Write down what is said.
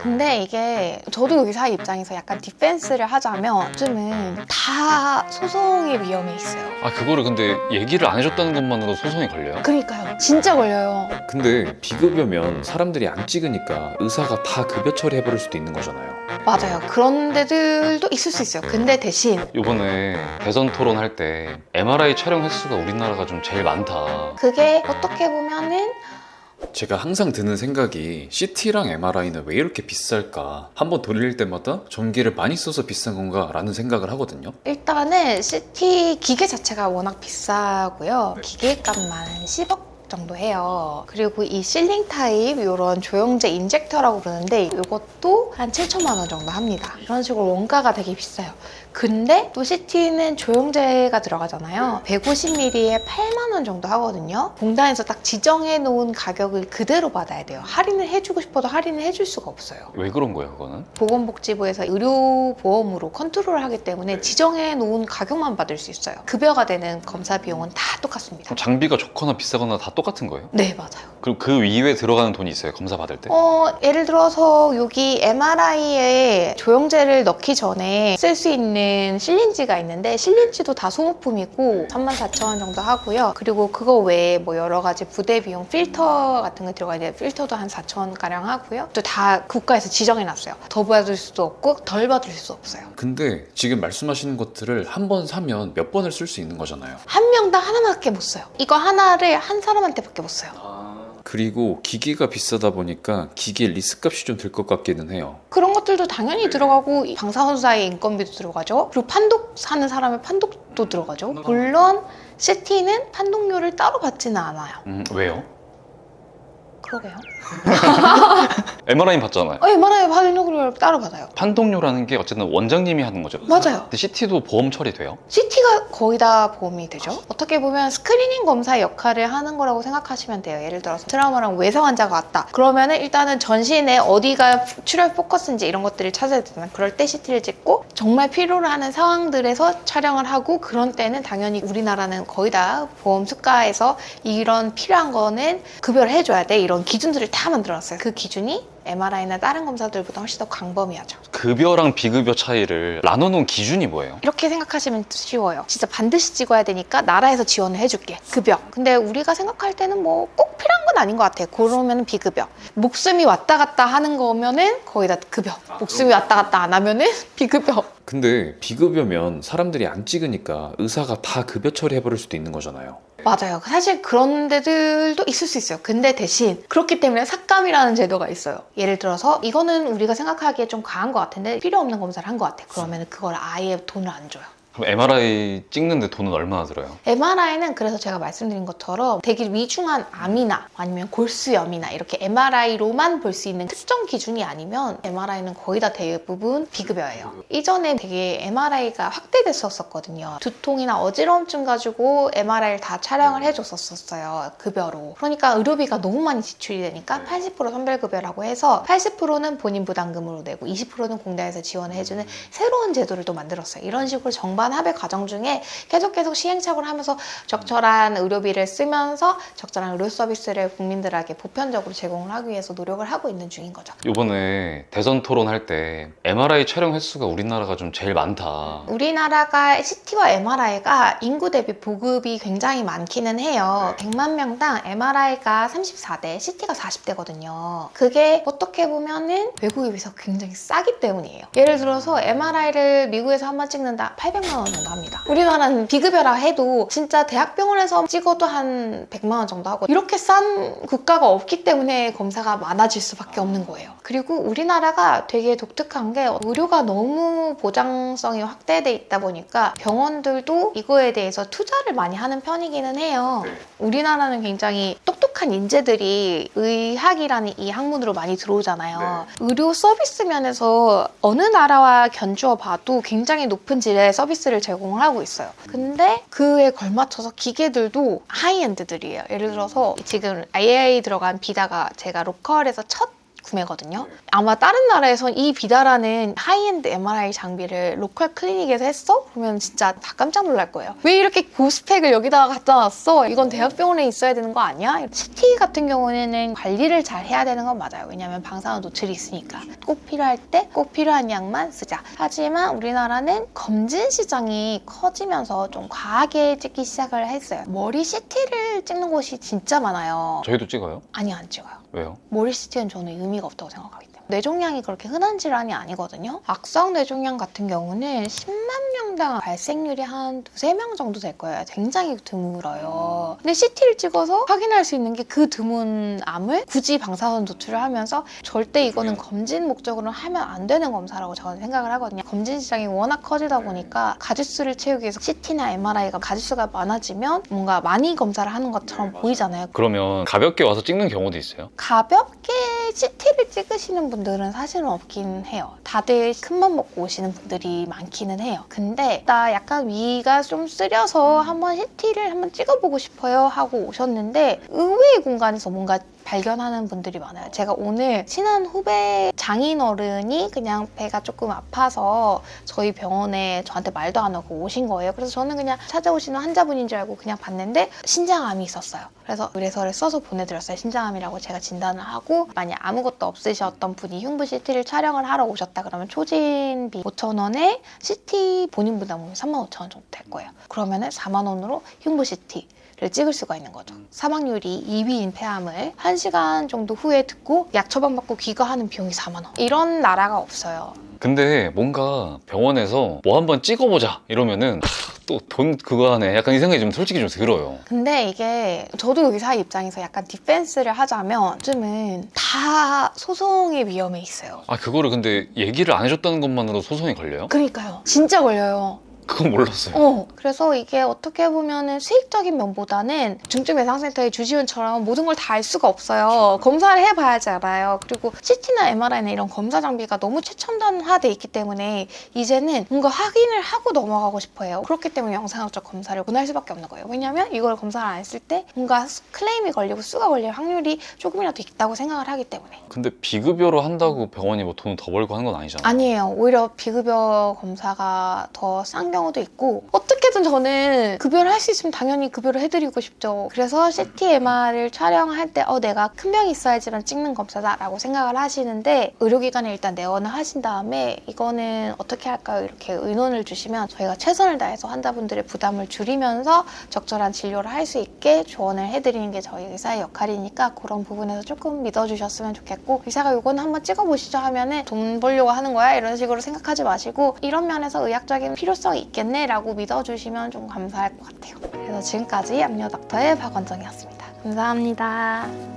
근데 이게 저도 의사 입장에서 약간 디펜스를 하자면 요즘은 다 소송의 위험에 있어요. 아, 그거를 근데 얘기를 안 해줬다는 것만으로 소송이 걸려요? 그러니까요. 진짜 걸려요. 근데 비급여면 사람들이 안 찍으니까 의사가 다 급여 처리해버릴 수도 있는 거잖아요. 맞아요. 그런 데들도 있을 수 있어요. 근데 대신 요번에 대선 토론할 때 MRI 촬영 횟수가 우리나라가 좀 제일 많다. 그게 어떻게 보면은 제가 항상 드는 생각이 CT랑 MRI는 왜 이렇게 비쌀까? 한번 돌릴 때마다 전기를 많이 써서 비싼 건가? 라는 생각을 하거든요. 일단은 CT 기계 자체가 워낙 비싸고요. 기계값만 10억 정도 해요. 그리고 이 실링 타입 이런 조영제 인젝터라고 부르는데 이것도 한 7천만 원 정도 합니다. 이런 식으로 원가가 되게 비싸요. 근데 또 CT는 조영제가 들어가잖아요. 150ml에 8만 원 정도 하거든요. 공단에서 딱 지정해 놓은 가격을 그대로 받아야 돼요. 할인을 해주고 싶어도 할인을 해줄 수가 없어요. 왜 그런 거예요, 그거는? 보건복지부에서 의료보험으로 컨트롤을 하기 때문에 지정해 놓은 가격만 받을 수 있어요. 급여가 되는 검사 비용은 다 똑같습니다. 그럼 장비가 좋거나 비싸거나 다 똑같은 거예요? 네, 맞아요. 그럼 그 이외에 들어가는 돈이 있어요, 검사 받을 때? 예를 들어서 여기 MRI에 조영제를 넣기 전에 쓸 수 있는 실린지가 있는데 실린지도 다 소모품이고 34,000원 정도 하고요. 그리고 그거 외에 뭐 여러 가지 부대 비용 필터 같은 거 들어가 있는데 필터도 한 4,000원 가량 하고요. 또 다 국가에서 지정해 놨어요. 더 받을 수도 없고 덜 받을 수도 없어요. 근데 지금 말씀하시는 것들을 한 번 사면 몇 번을 쓸 수 있는 거잖아요. 한 명당 하나밖에 못 써요. 이거 하나를 한 사람한테밖에 못 써요. 그리고 기기가 비싸다 보니까 기계 리스값이 좀 들 것 같기는 해요. 그런 것들도 당연히 들어가고 방사선사의 인건비도 들어가죠. 그리고 판독 사는 사람의 판독도 들어가죠. 물론 CT는 판독료를 따로 받지는 않아요. 왜요? 그러게요. MRI는 받잖아요. MRI 판독료를 따로 받아요. 판독료라는 게 어쨌든 원장님이 하는 거죠? 맞아요. 근데 CT도 보험 처리돼요? CT가 거의 다 보험이 되죠. 어떻게 보면 스크리닝 검사의 역할을 하는 거라고 생각하시면 돼요. 예를 들어서 트라우마랑 외상 환자가 왔다. 그러면은 일단은 전신에 어디가 출혈 포커스인지 이런 것들을 찾아야 되잖아요. 그럴 때 CT를 찍고 정말 필요로 하는 상황들에서 촬영을 하고 그런 때는 당연히 우리나라는 거의 다 보험 수가에서 이런 필요한 거는 급여를 해줘야 돼. 이런 기준들을 다 만들어놨어요. 그 기준이 MRI나 다른 검사들보다 훨씬 더 광범위하죠. 급여랑 비급여 차이를 나눠놓은 기준이 뭐예요? 이렇게 생각하시면 쉬워요. 진짜 반드시 찍어야 되니까 나라에서 지원을 해줄게. 급여. 근데 우리가 생각할 때는 뭐 꼭 필요한 건 아닌 것 같아요. 그러면 비급여. 목숨이 왔다 갔다 하는 거면은 거의 다 급여. 목숨이 왔다 갔다 안 하면은 비급여. 근데 비급여면 사람들이 안 찍으니까 의사가 다 급여 처리해버릴 수도 있는 거잖아요. 맞아요. 사실 그런 데들도 있을 수 있어요. 근데 대신 그렇기 때문에 삭감이라는 제도가 있어요. 예를 들어서 이거는 우리가 생각하기에 좀 과한 것 같은데 필요 없는 검사를 한 것 같아. 그러면 그걸 아예 돈을 안 줘요. 그럼 MRI 찍는데 돈은 얼마나 들어요? MRI는 그래서 제가 말씀드린 것처럼 되게 위중한 암이나 아니면 골수염이나 이렇게 MRI로만 볼 수 있는 특정 기준이 아니면 MRI는 거의 다 대부분 비급여예요. 이전에 되게 MRI가 확대됐었거든요. 두통이나 어지러움증 가지고 MRI를 다 촬영을 해줬었어요. 급여로. 그러니까 의료비가 너무 많이 지출이 되니까 80% 선별급여라고 해서 80%는 본인 부담금으로 내고 20%는 공단에서 지원해주는 새로운 제도를 또 만들었어요. 이런 식으로 정반 합의 과정 중에 계속 시행착오를 하면서 적절한 의료비를 쓰면서 적절한 의료 서비스를 국민들에게 보편적으로 제공을 하기 위해서 노력을 하고 있는 중인 거죠. 요번에 대선 토론할 때 MRI 촬영 횟수가 우리나라가 좀 제일 많다. 우리나라가 CT와 MRI가 인구 대비 보급이 굉장히 많기는 해요. 100만 명당 MRI가 34대, CT가 40대거든요. 그게 어떻게 보면은 외국에 비해서 굉장히 싸기 때문이에요. 예를 들어서 MRI를 미국에서 한 번 찍는다 800만 원 정도 합니다. 우리나라는 비급여라 해도 진짜 대학병원에서 찍어도 한 100만 원 정도 하고 이렇게 싼 국가가 없기 때문에 검사가 많아질 수밖에 없는 거예요. 그리고 우리나라가 되게 독특한 게 의료가 너무 보장성이 확대돼 있다 보니까 병원들도 이거에 대해서 투자를 많이 하는 편이기는 해요. 우리나라는 굉장히 똑똑한 인재들이 의학이라는 이 학문으로 많이 들어오잖아요. 의료 서비스 면에서 어느 나라와 견주어 봐도 굉장히 높은 질의 서비스를 제공을 하고 있어요. 근데 그에 걸맞춰서 기계들도 하이엔드들이에요. 예를 들어서 지금 AI 들어간 비다가 제가 로컬에서 첫 구매거든요. 아마 다른 나라에선 이 비다라는 하이엔드 MRI 장비를 로컬 클리닉에서 했어? 그러면 진짜 다 깜짝 놀랄 거예요. 왜 이렇게 고스펙을 여기다가 갖다 놨어? 이건 대학병원에 있어야 되는 거 아니야? CT 같은 경우에는 관리를 잘 해야 되는 건 맞아요. 왜냐면 방사선 노출이 있으니까. 꼭 필요할 때 꼭 필요한 약만 쓰자. 하지만 우리나라는 검진 시장이 커지면서 좀 과하게 찍기 시작을 했어요. 머리 CT를 찍는 곳이 진짜 많아요. 저희도 찍어요? 아니, 안 찍어요. 왜요? 머리 CT는 저는 의미가 없다고 생각하기 때문에. 뇌종양이 그렇게 흔한 질환이 아니거든요. 악성 뇌종양 같은 경우는 10만 명당 발생률이 한 2~3명 정도 될 거예요. 굉장히 드물어요. 근데 CT를 찍어서 확인할 수 있는 게 그 드문 암을 굳이 방사선 노출을 하면서 절대 이거는 검진 목적으로 하면 안 되는 검사라고 저는 생각을 하거든요. 검진 시장이 워낙 커지다 보니까 가짓수를 채우기 위해서 CT나 MRI가 가짓수가 많아지면 뭔가 많이 검사를 하는 것처럼 보이잖아요. 그러면 가볍게 와서 찍는 경우도 있어요? 가볍게 CT를 찍으시는 분들은 사실은 없긴 해요. 다들 큰맘 먹고 오시는 분들이 많기는 해요. 근데 나 약간 위가 좀 쓰려서 한번 CT를 한번 찍어보고 싶어요 하고 오셨는데 의외의 공간에서 뭔가 발견하는 분들이 많아요. 제가 오늘 친한 후배 장인어른이 그냥 배가 조금 아파서 저희 병원에 저한테 말도 안 하고 오신 거예요. 그래서 저는 그냥 찾아오시는 환자분인 줄 알고 그냥 봤는데 신장암이 있었어요. 그래서 의뢰서를 써서 보내드렸어요. 신장암이라고 제가 진단을 하고 만약 아무것도 없으셨던 분이 흉부 CT를 촬영을 하러 오셨다 그러면 초진비 5,000원에 CT 본인 부담은 35,000원 정도 될 거예요. 그러면은 4만 원으로 흉부 CT 를 찍을 수가 있는 거죠. 사망률이 2위인 폐암을 1시간 정도 후에 듣고 약 처방받고 귀가하는 비용이 4만 원. 이런 나라가 없어요. 근데 뭔가 병원에서 뭐 한번 찍어보자 이러면은 또 돈 그거 하네 약간 이 생각이 좀 솔직히 좀 들어요. 근데 이게 저도 의사 입장에서 약간 디펜스를 하자면 요즘은 다 소송의 위험에 있어요. 아 그거를 근데 얘기를 안 해줬다는 것만으로 소송이 걸려요? 그러니까요. 진짜 걸려요. 그건 몰랐어요. 그래서 이게 어떻게 보면은 수익적인 면보다는 중증외상센터의 주지훈처럼 모든 걸 다 알 수가 없어요. 검사를 해봐야지 알아요. 그리고 CT나 MRI나 이런 검사 장비가 너무 최첨단화돼 있기 때문에 이제는 뭔가 확인을 하고 넘어가고 싶어요. 그렇기 때문에 영상학적 검사를 권할 수밖에 없는 거예요. 왜냐면 이걸 검사를 안 했을 때 뭔가 클레임이 걸리고 수가 걸릴 확률이 조금이라도 있다고 생각을 하기 때문에. 근데 비급여로 한다고 병원이 뭐 돈을 더 벌고 하는 건 아니잖아요. 아니에요. 오히려 비급여 검사가 더 싼 경우도 있고 어떻게든 저는 급여를 할 수 있으면 당연히 급여를 해드리고 싶죠. 그래서 CT, MR을 촬영할 때 내가 큰 병이 있어야지만 찍는 검사다라고 생각을 하시는데 의료기관에 일단 내원을 하신 다음에 이거는 어떻게 할까요? 이렇게 의논을 주시면 저희가 최선을 다해서 환자분들의 부담을 줄이면서 적절한 진료를 할 수 있게 조언을 해드리는 게 저희 의사의 역할이니까 그런 부분에서 조금 믿어주셨으면 좋겠고 의사가 이거는 한번 찍어보시죠 하면은 돈 벌려고 하는 거야? 이런 식으로 생각하지 마시고 이런 면에서 의학적인 필요성이 있겠네 라고 믿어주시면 좀 감사할 것 같아요. 그래서 지금까지 암요닥터의 박원정이었습니다. 감사합니다.